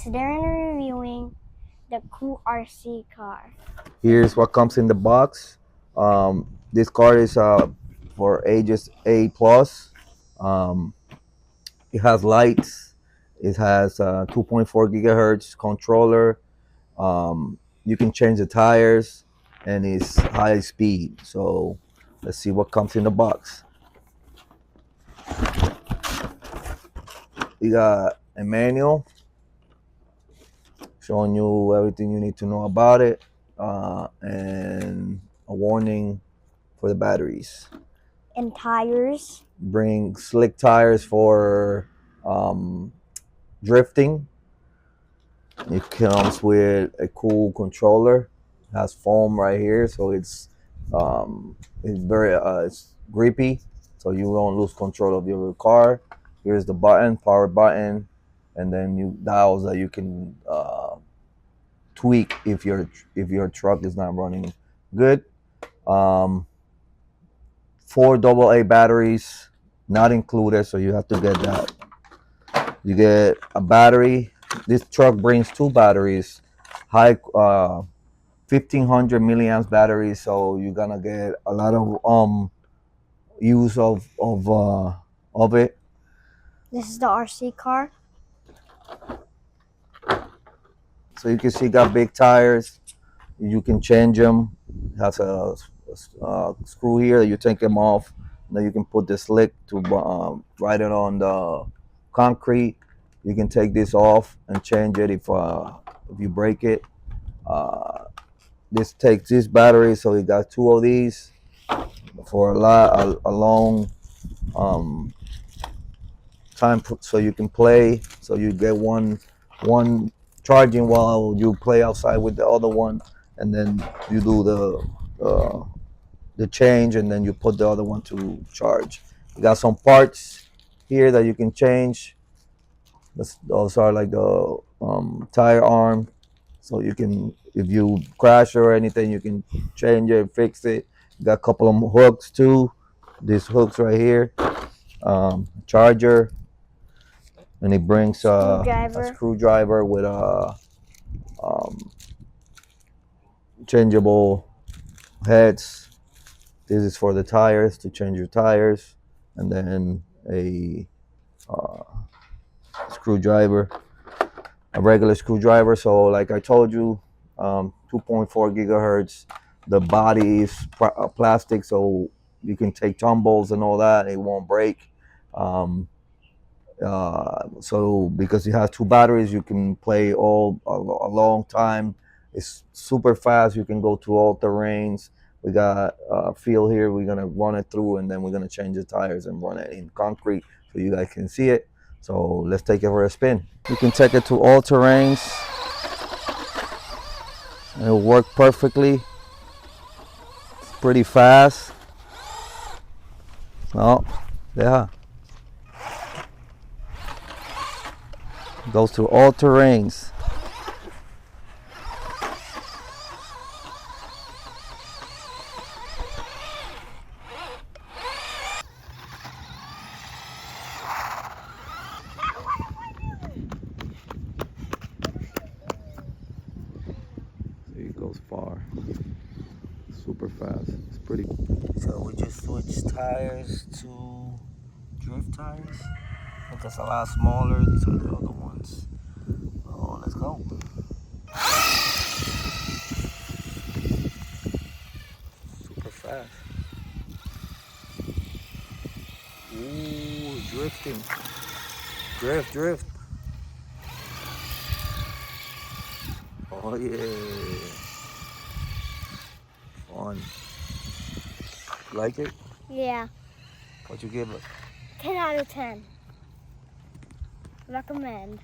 Today we're reviewing the CoolRC car. Here's what comes in the box. This car is for ages A plus. Um, it has lights. It has 2.4 gigahertz controller. You can change the tires, and it's high speed. So let's see what comes in the box. We got a manual showing you everything you need to know about it, and a warning for the batteries. And tires. Bring slick tires for drifting. It comes with a cool controller. It has foam right here, so it's very it's grippy, so you don't lose control of your car. Here's the button, power button, and then you dials that you can tweak if your truck is not running good. 4 AA batteries not included, so you have to get that. You get a battery. This truck brings 2 batteries, high 1500 milliamps batteries, so you're gonna get a lot of use of it. This is the RC car. So you can see it got big tires. You can change them. It has a screw here that you take them off. Then you can put the slick to ride it on the concrete. You can take this off and change it if you break it. This takes this battery, so you got 2 of these for a long time, so you can play. So you get one charging while you play outside with the other one, and then you do the change, and then you put the other one to charge. You got some parts here that you can change. Those are like the tire arm, so you can, if you crash or anything, you can change it, fix it. You got a couple of hooks too. These hooks right here, charger, and it brings a screwdriver with a changeable heads. This is for the tires, to change your tires, and then a screwdriver, a regular screwdriver. So like I told you, 2.4 gigahertz. The body is plastic, so you can take tumbles and all that. It won't break. So because it has 2 batteries, you can play a long time. It's super fast. You can go through all terrains. We got a field here. We're gonna run it through, and then we're gonna change the tires and run it in concrete so you guys can see it. So let's take it for a spin. You can take it to all terrains, and it'll work perfectly. It's pretty fast. Oh, yeah. Goes through all terrains. It goes far. Super fast. It's pretty. So we just switched tires to drift tires. Because a lot smaller. These are the other ones. Oh, let's go. Super fast. Ooh, drifting. Drift. Oh yeah. Fun. Like it? Yeah. What you give it? 10 out of 10. Recommend.